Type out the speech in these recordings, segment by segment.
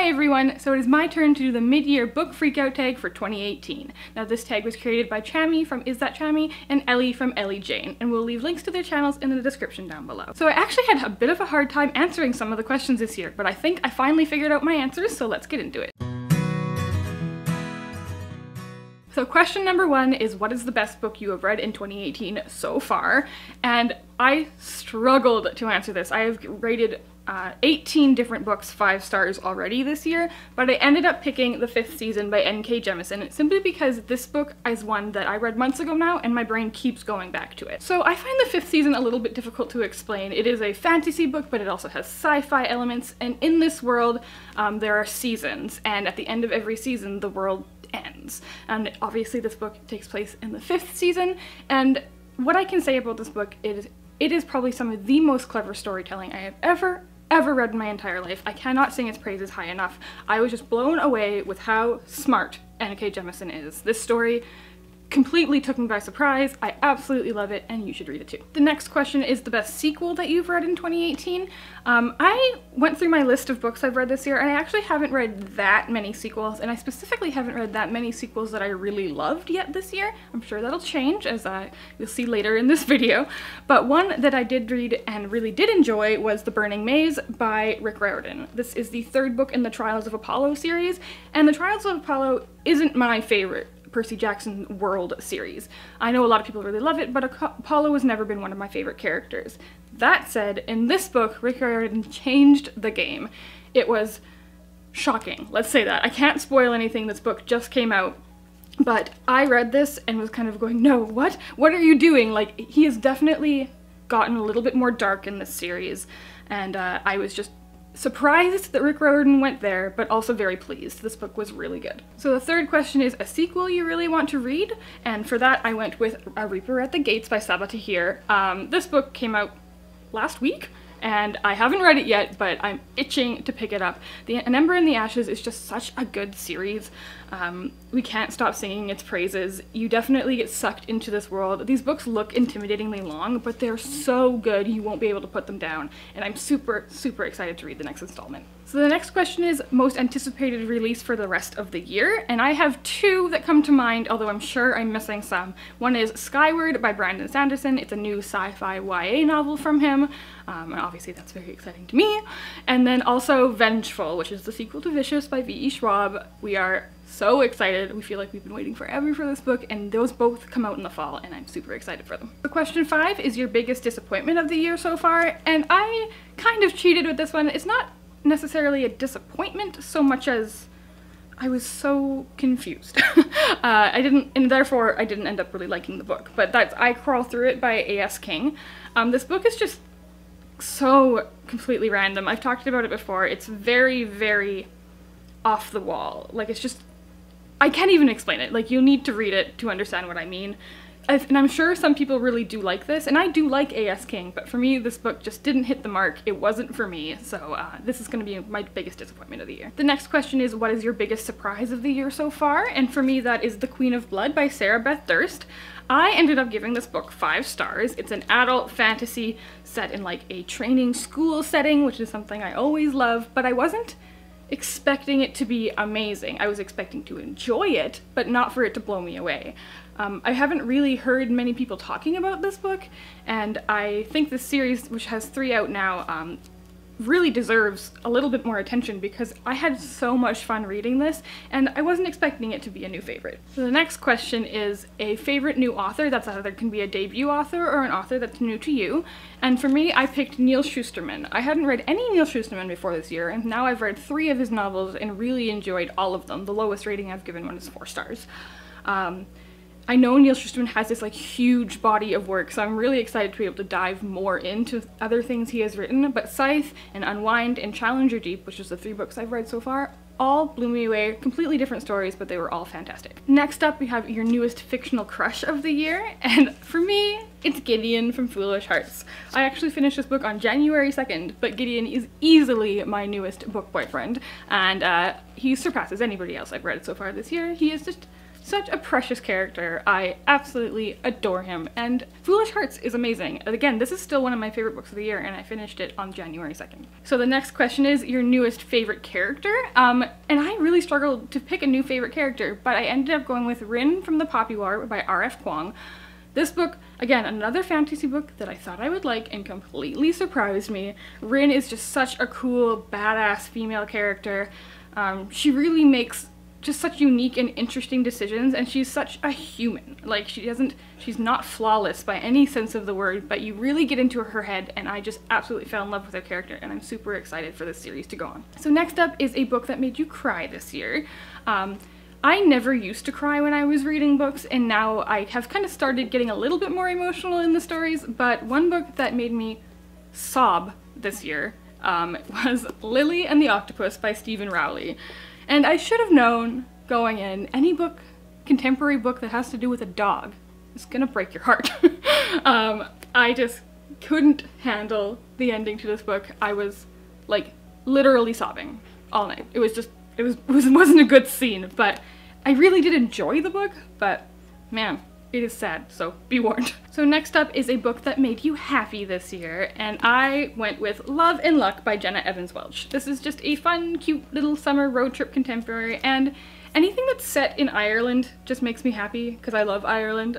Hi everyone! So it is my turn to do the mid-year book freakout tag for 2018. Now this tag was created by Chammy from Is That Chammy and Ellie from Ellie Jane, and we'll leave links to their channels in the description down below. So I actually had a bit of a hard time answering some of the questions this year, but I think I finally figured out my answers, so let's get into it. So question number one is, what is the best book you have read in 2018 so far? And I struggled to answer this. I have rated 18 different books 5 stars already this year, but I ended up picking The Fifth Season by N.K. Jemisin simply because this book is one that I read months ago now and my brain keeps going back to it. So I find The Fifth Season a little bit difficult to explain. It is a fantasy book, but it also has sci-fi elements, and in this world there are seasons, and at the end of every season the world ends. And obviously this book takes place in the 5th season, and what I can say about this book is it is probably some of the most clever storytelling I have ever read in my entire life. I cannot sing its praises high enough. I was just blown away with how smart N.K. Jemisin is. This story completely took me by surprise. I absolutely love it, and you should read it too. The next question is the best sequel that you've read in 2018. I went through my list of books I've read this year, and I actually haven't read that many sequels, and I specifically haven't read that many sequels that I really loved yet this year. I'm sure that'll change, as you'll see later in this video. But one that I did read and really did enjoy was The Burning Maze by Rick Riordan. This is the 3rd book in the Trials of Apollo series, and the Trials of Apollo isn't my favorite Percy Jackson world series. I know a lot of people really love it, but Apollo has never been one of my favorite characters. That said, in this book, Rick Riordan changed the game. It was shocking, let's say that. I can't spoil anything, this book just came out, but I read this and was kind of going, no, what? What are you doing? Like, he has definitely gotten a little bit more dark in this series, and I was just surprised that Rick Riordan went there, but also very pleased. This book was really good. So the third question is a sequel you really want to read, and for that I went with A Reaper at the Gates by Sabaa Tahir. This book came out last week, and I haven't read it yet, but I'm itching to pick it up. An Ember in the Ashes is just such a good series. We can't stop singing its praises. You definitely get sucked into this world. These books look intimidatingly long, but they're so good you won't be able to put them down, and I'm super excited to read the next installment. So the next question is most anticipated release for the rest of the year, and I have 2 that come to mind, although I'm sure I'm missing some. One is Skyward by Brandon Sanderson. It's a new sci-fi YA novel from him, and obviously that's very exciting to me. And then also Vengeful, which is the sequel to Vicious by V.E. Schwab. We are so excited. We feel like we've been waiting forever for this book, and those both come out in the fall, and I'm super excited for them. So question 5 is your biggest disappointment of the year so far, and I kind of cheated with this one. It's not necessarily a disappointment so much as I was so confused. And therefore I didn't end up really liking the book, but that's I Crawl Through It by A.S. King. This book is just so completely random. I've talked about it before. It's very off the wall. Like, it's just, I can't even explain it. Like, you need to read it to understand what I mean. And I'm sure some people really do like this, and I do like A.S. King, but for me this book just didn't hit the mark. It wasn't for me, so this is going to be my biggest disappointment of the year. The next question is, what is your biggest surprise of the year so far? And for me that is The Queen of Blood by Sarah Beth Durst. I ended up giving this book 5 stars. It's an adult fantasy set in like a training school setting, which is something I always love, but I wasn't expecting it to be amazing. I was expecting to enjoy it, but not for it to blow me away. I haven't really heard many people talking about this book, and I think this series, which has 3 out now, really deserves a little bit more attention because I had so much fun reading this, and I wasn't expecting it to be a new favorite. So the next question is a favorite new author that's either can be a debut author or an author that's new to you, and for me I picked Neal Shusterman. I hadn't read any Neal Shusterman before this year, and now I've read 3 of his novels and really enjoyed all of them. The lowest rating I've given one is 4 stars. I know Neal Shusterman has this like huge body of work, so I'm really excited to be able to dive more into other things he has written, but Scythe and Unwind and Challenger Deep, which is the 3 books I've read so far, all blew me away. Completely different stories, but they were all fantastic. Next up we have your newest fictional crush of the year, and for me it's Gideon from Foolish Hearts. I actually finished this book on January 2nd, but Gideon is easily my newest book boyfriend, and he surpasses anybody else I've read so far this year. He is just such a precious character. I absolutely adore him, and Foolish Hearts is amazing. Again, this is still one of my favorite books of the year, and I finished it on January 2nd. So the next question is your newest favorite character, and I really struggled to pick a new favorite character, but I ended up going with Rin from the Poppy War by R.F. Kuang. This book, again, another fantasy book that I thought I would like and completely surprised me. Rin is just such a cool, badass female character. She really makes just such unique and interesting decisions, and she's such a human. Like, she's not flawless by any sense of the word, but you really get into her head, and I just absolutely fell in love with her character, and I'm super excited for this series to go on. So next up is a book that made you cry this year. I never used to cry when I was reading books, and now I have kind of started getting a little bit more emotional in the stories, but one book that made me sob this year was Lily and the Octopus by Stephen Rowley. And I should have known going in, any book, contemporary book that has to do with a dog is gonna break your heart. I just couldn't handle the ending to this book. I was like literally sobbing all night. It wasn't a good scene, but I really did enjoy the book, but man, it is sad, so be warned. So next up is a book that made you happy this year, and I went with Love and Luck by Jenna Evans Welch. This is just a fun, cute little summer road trip contemporary, and anything that's set in Ireland just makes me happy, because I love Ireland.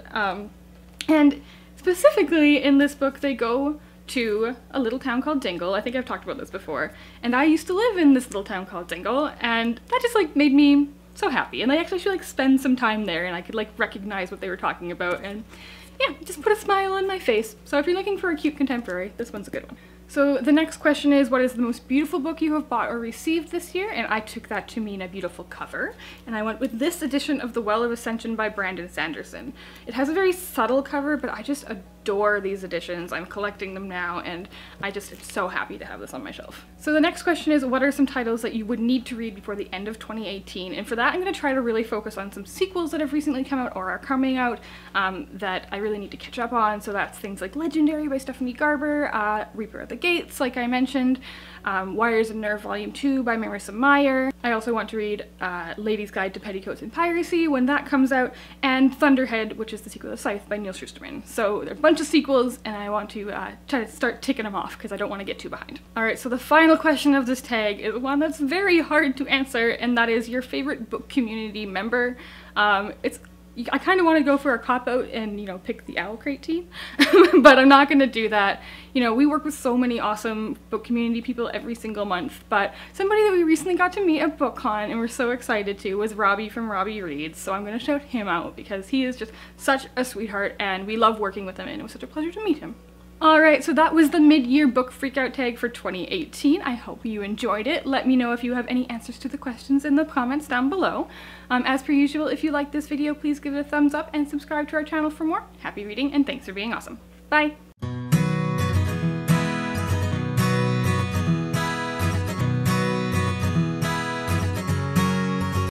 And specifically in this book, they go to a little town called Dingle. I think I've talked about this before. And I used to live in this little town called Dingle, and that just like made me so happy. And I actually should like spend some time there, and I could like recognize what they were talking about, and yeah, just put a smile on my face. So if you're looking for a cute contemporary, this one's a good one. So the next question is, what is the most beautiful book you have bought or received this year? And I took that to mean a beautiful cover, and I went with this edition of The Well of Ascension by Brandon Sanderson. It has a very subtle cover, but I just adore these editions. I'm collecting them now, and I'm so happy to have this on my shelf. So the next question is, what are some titles that you would need to read before the end of 2018? And for that, I'm going to try to really focus on some sequels that have recently come out or are coming out that I really need to catch up on. So that's things like Legendary by Stephanie Garber, Reaper at the Gates, like I mentioned, Wires and Nerve Volume 2 by Marissa Meyer. I also want to read Lady's Guide to Petticoats and Piracy when that comes out, and Thunderhead, which is the sequel to Scythe by Neil Schusterman. So there are a bunch of sequels, and I want to try to start ticking them off because I don't want to get too behind. Alright, so the final question of this tag is one that's very hard to answer, and that is your favorite book community member. I kind of want to go for a cop-out and, you know, pick the OwlCrate team, but I'm not going to do that. You know, we work with so many awesome book community people every single month, but somebody that we recently got to meet at BookCon and we're so excited to was Robbie from Robbie Reads, so I'm going to shout him out because he is just such a sweetheart and we love working with him, and it was such a pleasure to meet him. Alright, so that was the mid-year book freakout tag for 2018. I hope you enjoyed it. Let me know if you have any answers to the questions in the comments down below. As per usual, if you liked this video, please give it a thumbs up and subscribe to our channel for more. Happy reading, and thanks for being awesome. Bye!